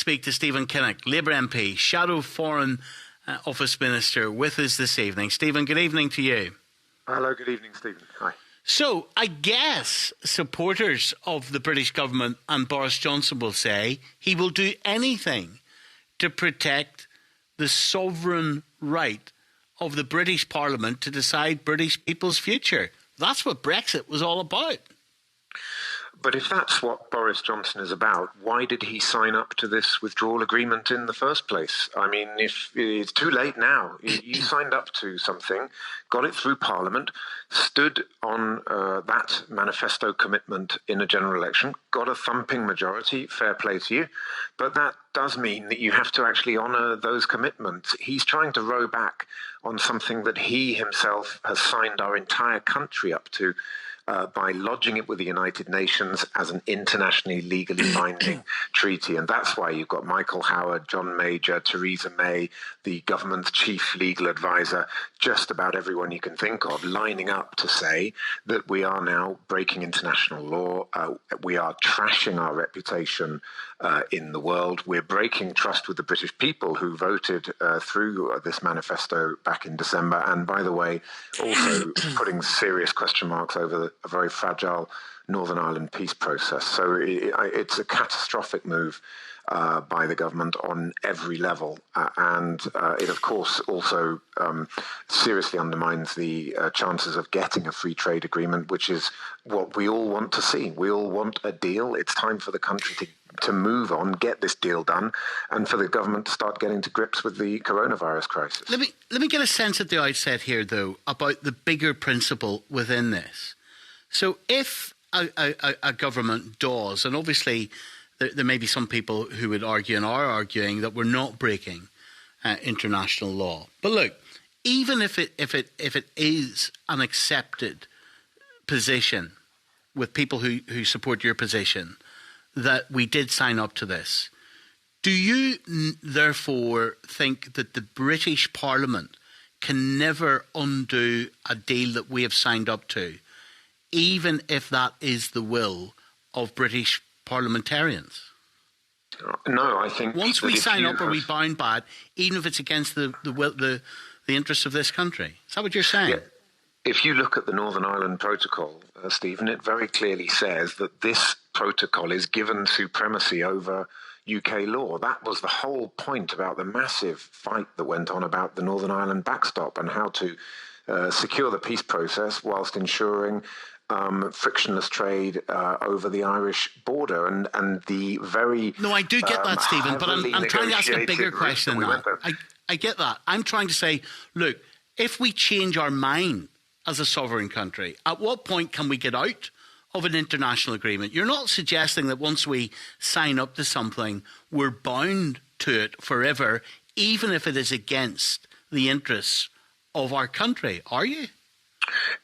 speak to Stephen Kinnock, Labour MP, Shadow Foreign Office Minister, with us this evening. Stephen, good evening to you. Hello, good evening, Stephen. Hi. So, I guess supporters of the British government and Boris Johnson will say he will do anything to protect the sovereign right of the British Parliament to decide British people's future. That's what Brexit was all about. But if that's what Boris Johnson is about, why did he sign up to this withdrawal agreement in the first place? I mean, if it's too late now, you signed up to something, got it through Parliament, stood on that manifesto commitment in a general election, got a thumping majority, fair play to you. But that does mean that you have to actually honour those commitments. He's trying to row back on something that he himself has signed our entire country up to, by lodging it with the United Nations as an internationally legally binding treaty. And that's why you've got Michael Howard, John Major, Theresa May, the government's chief legal advisor, just about everyone you can think of, lining up to say that we are now breaking international law. We are trashing our reputation in the world. We're breaking trust with the British people who voted through this manifesto back in December. And by the way, also putting serious question marks over a very fragile Northern Ireland peace process. So it's a catastrophic move by the government on every level. And it, of course, also seriously undermines the chances of getting a free trade agreement, which is what we all want to see. We all want a deal. It's time for the country to move on, get this deal done, and for the government to start getting to grips with the coronavirus crisis. Let me get a sense at the outset here, though, about the bigger principle within this. So if a government does, and obviously there may be some people who would argue and are arguing that we're not breaking international law. But look, even if it is an accepted position with people who support your position that we did sign up to this, do you therefore think that the British Parliament can never undo a deal that we have signed up to, even if that is the will of British parliamentarians? No, I think once we sign up, are we bound by it, even if it's against the interests of this country? Is that what you're saying? Yeah. If you look at the Northern Ireland Protocol, Stephen, it very clearly says that this protocol is given supremacy over UK law. That was the whole point about the massive fight that went on about the Northern Ireland backstop and how to secure the peace process whilst ensuring frictionless trade over the Irish border, and the very no, I do get that, Stephen, but I'm trying to ask a bigger question than that. I get that. I'm trying to say, look, if we change our mind as a sovereign country, at what point can we get out of an international agreement? You're not suggesting that once we sign up to something, we're bound to it forever, even if it is against the interests of our country, are you?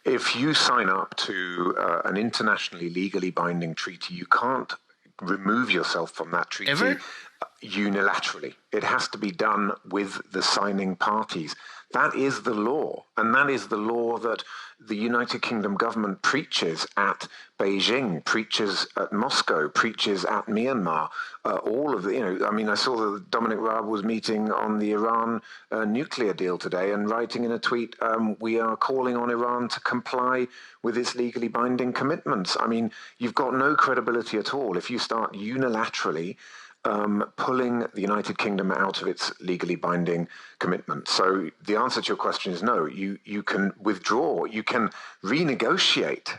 If you sign up to an internationally legally binding treaty, you can't remove yourself from that treaty unilaterally. It has to be done with the signing parties. That is the law, and that is the law that the United Kingdom government preaches at Beijing, preaches at Moscow, preaches at Myanmar. All of the, I saw that Dominic Raab was meeting on the Iran nuclear deal today and writing in a tweet, we are calling on Iran to comply with its legally binding commitments. I mean, you've got no credibility at all if you start unilaterally pulling the United Kingdom out of its legally binding commitment. So the answer to your question is no. You can withdraw. You can renegotiate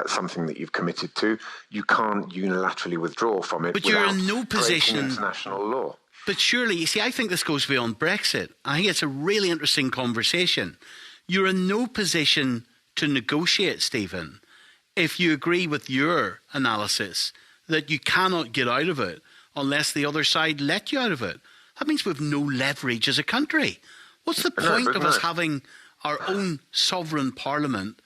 something that you've committed to. You can't unilaterally withdraw from it. But you're in no position. International law. But surely, you see, I think this goes beyond Brexit. I think it's a really interesting conversation. You're in no position to negotiate, Stephen, if you agree with your analysis that you cannot get out of it unless the other side let you out of it. That means we have no leverage as a country. What's the point of us having our own sovereign parliament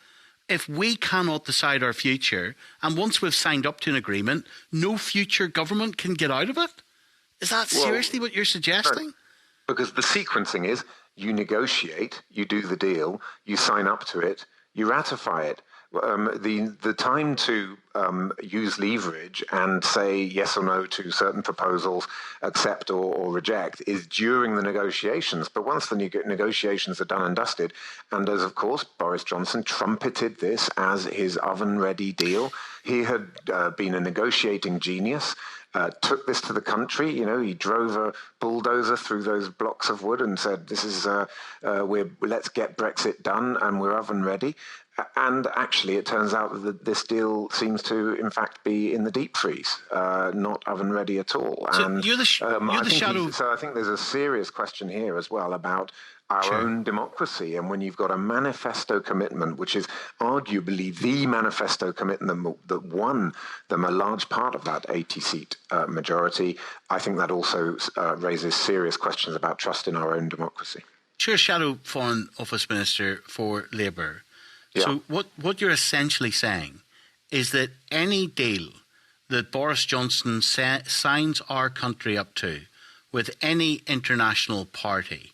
if we cannot decide our future, and once we've signed up to an agreement, no future government can get out of it? Is that seriously what you're suggesting? No, because the sequencing is you negotiate, you do the deal, you sign up to it, you ratify it. The time to use leverage and say yes or no to certain proposals, accept or reject, is during the negotiations. But once the negotiations are done and dusted, and as of course Boris Johnson trumpeted this as his oven-ready deal, he had been a negotiating genius. Took this to the country. He drove a bulldozer through those blocks of wood and said, "This is let's get Brexit done, and we're oven ready." And actually, it turns out that this deal seems to, in fact, be in the deep freeze, not oven ready at all. So and you're the shadow. So I think there's a serious question here as well about our own democracy. And when you've got a manifesto commitment, which is arguably the manifesto commitment that won them a large part of that 80-seat majority, I think that also raises serious questions about trust in our own democracy. Sure, Shadow Foreign Office Minister for Labour. Yeah. So what you're essentially saying is that any deal that Boris Johnson signs our country up to with any international party,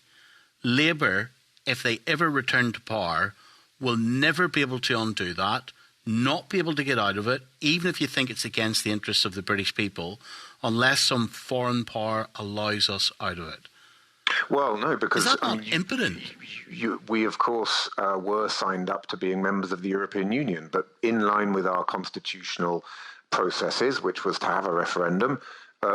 Labour, if they ever return to power, will never be able to undo that, not be able to get out of it, even if you think it's against the interests of the British people, unless some foreign power allows us out of it. Well, no, because is that not impotent? We, of course, were signed up to being members of the European Union, but in line with our constitutional processes, which was to have a referendum,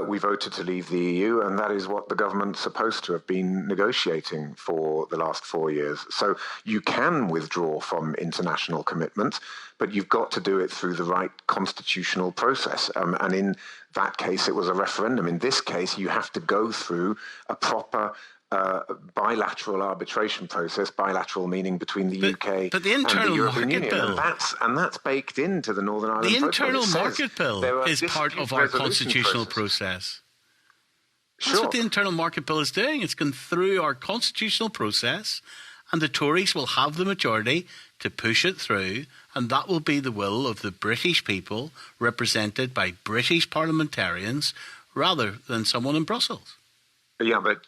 we voted to leave the EU, and that is what the government's supposed to have been negotiating for the last 4 years. So you can withdraw from international commitments, but you've got to do it through the right constitutional process. And in that case, it was a referendum. In this case, you have to go through a proper bilateral arbitration process, bilateral meaning between the UK but the internal and the European market Union. bill, and that's baked into the Northern Ireland The Protocol. internal market bill is part of our constitutional process. That's what the internal market bill is doing. It's gone through our constitutional process, and the Tories will have the majority to push it through, and that will be the will of the British people represented by British parliamentarians rather than someone in Brussels. Yeah, but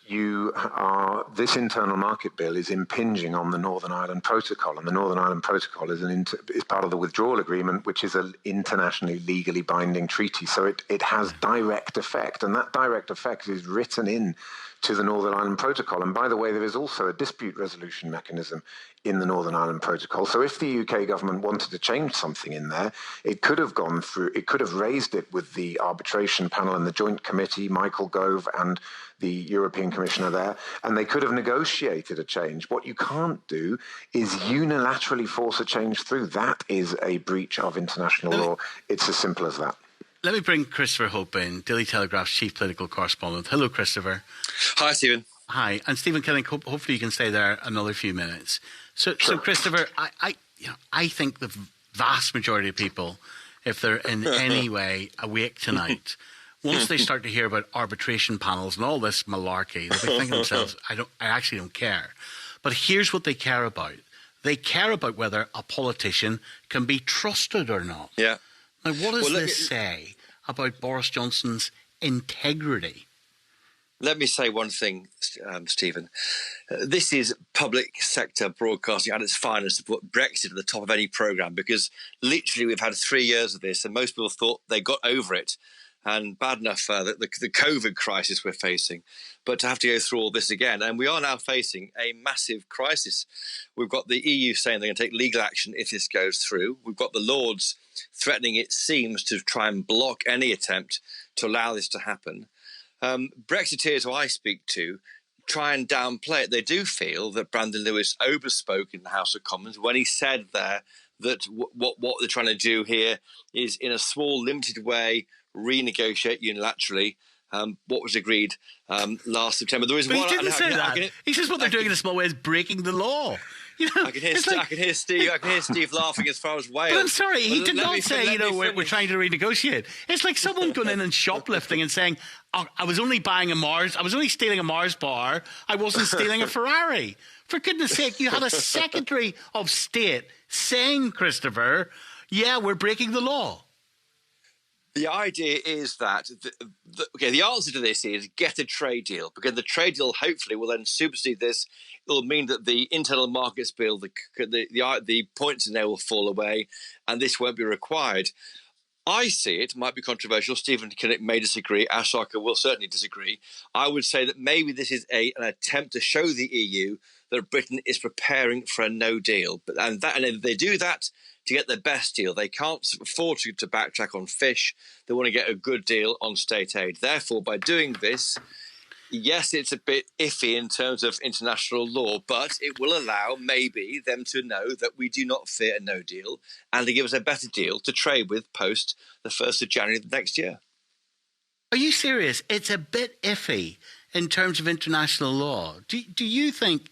this internal market bill is impinging on the Northern Ireland Protocol, and the Northern Ireland Protocol is part of the withdrawal agreement, which is an internationally legally binding treaty. So it has direct effect, and that direct effect is written in to the Northern Ireland Protocol. And by the way, there is also a dispute resolution mechanism in the Northern Ireland Protocol. So if the UK government wanted to change something in there, it could have raised it with the arbitration panel and the joint committee, Michael Gove and the European Commissioner there, and they could have negotiated a change. What you can't do is unilaterally force a change through. That is a breach of international law. It's as simple as that. Let me bring Christopher Hope in, Daily Telegraph's chief political correspondent. Hello, Christopher. Hi, Stephen. Hi, and Stephen Kinnock, hopefully you can stay there another few minutes. So Christopher, I think the vast majority of people, if they're in any way awake tonight, once they start to hear about arbitration panels and all this malarkey, they'll be thinking to themselves, I actually don't care. But here's what they care about. They care about whether a politician can be trusted or not. Yeah. Now, what does this say about Boris Johnson's integrity? Let me say one thing, Stephen. This is public sector broadcasting at its finest to put Brexit at the top of any programme, because literally we've had 3 years of this and most people thought they got over it. And bad enough the COVID crisis we're facing, but to have to go through all this again. And we are now facing a massive crisis. We've got the EU saying they're going to take legal action if this goes through. We've got the Lords threatening, it seems, to try and block any attempt to allow this to happen. Brexiteers who I speak to try and downplay it. They do feel that Brandon Lewis overspoke in the House of Commons when he said there that what they're trying to do here is, in a small, limited way, renegotiate unilaterally what was agreed last September. There is but one. He didn't say that. He says what they're doing in a small way is breaking the law. You know, I can hear Steve laughing as far as Wales. But I'm sorry, he did not say, we're trying to renegotiate. It's like someone going in and shoplifting and saying, I was only stealing a Mars bar, I wasn't stealing a Ferrari. For goodness sake, you had a Secretary of State saying, Christopher, yeah, we're breaking the law. The idea is that, the answer to this is get a trade deal, because the trade deal hopefully will then supersede this. It will mean that the internal markets bill, the points in there will fall away, and this won't be required. I see it, might be controversial. Stephen Kinnock may disagree. Ashaka will certainly disagree. I would say that maybe this is an attempt to show the EU that Britain is preparing for a no deal. And if they do that to get the best deal, they can't afford to backtrack on fish. They want to get a good deal on state aid. Therefore, by doing this, yes, it's a bit iffy in terms of international law, but it will allow maybe them to know that we do not fear a no deal, and to give us a better deal to trade with post the 1st of January of the next year. Are you serious? It's a bit iffy in terms of international law. Do you think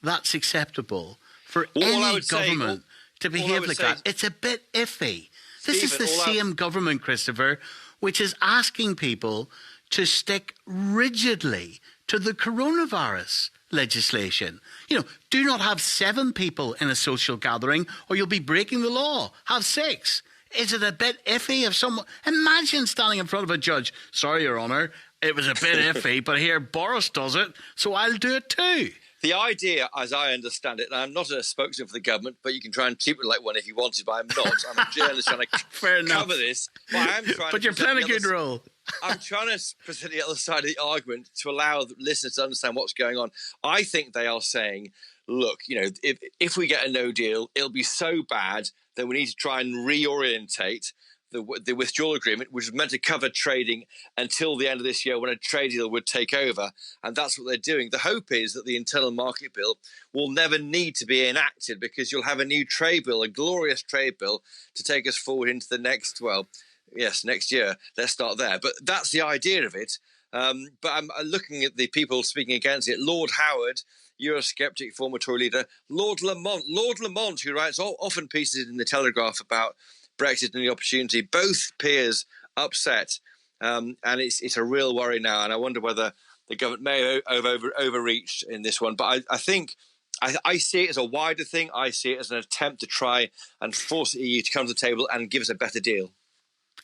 that's acceptable for any government to behave like that? It's a bit iffy. This is the same government, Christopher, which is asking people to stick rigidly to the coronavirus legislation. Do not have 7 people in a social gathering or you'll be breaking the law. Have 6. Is it a bit iffy if someone... Imagine standing in front of a judge. Sorry, Your Honour, it was a bit iffy, but here Boris does it, so I'll do it too. The idea, as I understand it, and I'm not a spokesman for the government, but you can try and keep it like one if you wanted, but I'm not. I'm a journalist trying to cover this. But you're playing a good role. I'm trying to present the other side of the argument to allow the listeners to understand what's going on. I think they are saying, look, if we get a no deal, it'll be so bad that we need to try and reorientate the withdrawal agreement, which was meant to cover trading until the end of this year when a trade deal would take over. And that's what they're doing. The hope is that the internal market bill will never need to be enacted, because you'll have a new trade bill, a glorious trade bill, to take us forward into the next year. Let's start there. But that's the idea of it. But I'm looking at the people speaking against it. Lord Howard, Eurosceptic former Tory leader, Lord Lamont, who writes often pieces in the Telegraph about Brexit and the opportunity, both peers upset, and it's a real worry now. And I wonder whether the government may have overreached in this one. But I think I see it as a wider thing. I see it as an attempt to try and force the EU to come to the table and give us a better deal.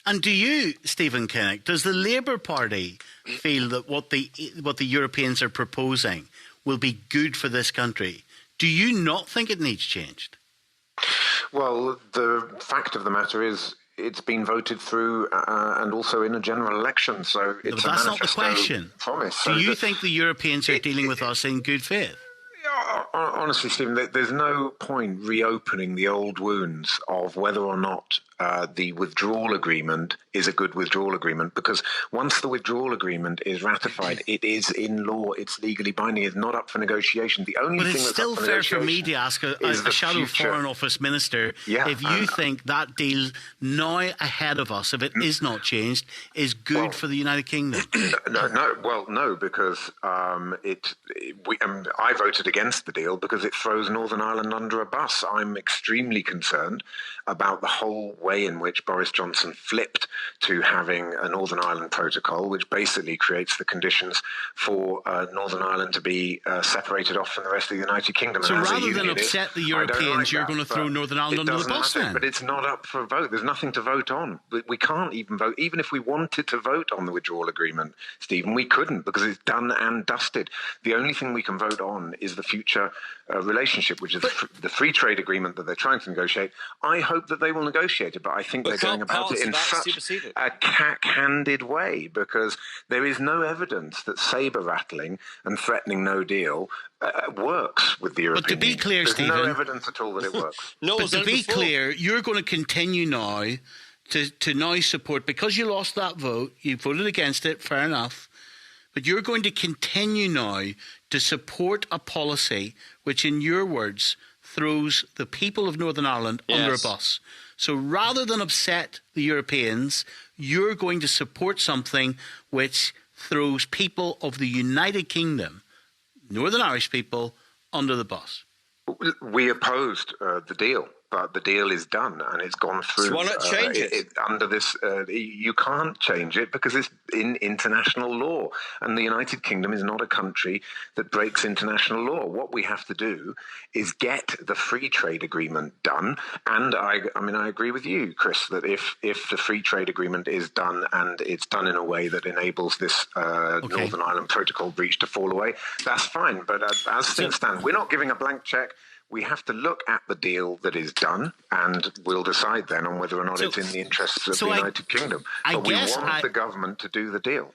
And do you, Stephen Kinnock, does the Labour Party feel that what the Europeans are proposing will be good for this country? Do you not think it needs changed? Well, the fact of the matter is it's been voted through and also in a general election. So it's but that's not the question. Promise. Do you think the Europeans are dealing with us in good faith? Honestly, Stephen, there's no point reopening the old wounds of whether or not the withdrawal agreement is a good withdrawal agreement, because once the withdrawal agreement is ratified, it is in law, it's legally binding, it's not up for negotiation. The only thing that's still fair for me to ask a shadow Foreign Office minister if you think that deal now ahead of us, if it is not changed, is good for the United Kingdom. No, because I voted against the deal because it throws Northern Ireland under a bus. I'm extremely concerned about the whole way in which Boris Johnson flipped to having a Northern Ireland protocol, which basically creates the conditions for Northern Ireland to be separated off from the rest of the United Kingdom. So rather than upset the Europeans, you're going to throw Northern Ireland under the bus then? But it's not up for a vote. There's nothing to vote on. We can't even vote. Even if we wanted to vote on the withdrawal agreement, Stephen, we couldn't, because it's done and dusted. The only thing we can vote on is the future relationship, which is the free trade agreement that they're trying to negotiate. I hope that they will negotiate it, but I think they're going about it in such a cack-handed way, because there is no evidence that sabre-rattling and threatening no deal works with the European But to be clear, There's Stephen, no evidence at all that it works. But to be clear, you're going to continue now to now support, because you lost that vote, you voted against it, fair enough, but you're going to continue now to support a policy which, in your words, throws the people of Northern Ireland under a bus. So rather than upset the Europeans, you're going to support something which throws people of the United Kingdom, Northern Irish people, under the bus. We opposed the deal. but the deal is done and it's gone through. So why not change it? Under this, you can't change it because it's in international law, and the United Kingdom is not a country that breaks international law. What we have to do is get the free trade agreement done, and I agree with you, Chris, that if the free trade agreement is done and it's done in a way that enables this Northern Ireland Protocol breach to fall away, that's fine. But as things stand, we're not giving a blank check. We have to look at the deal that is done, and we'll decide then on whether or not it's in the interests of the United Kingdom. But we want the government to do the deal.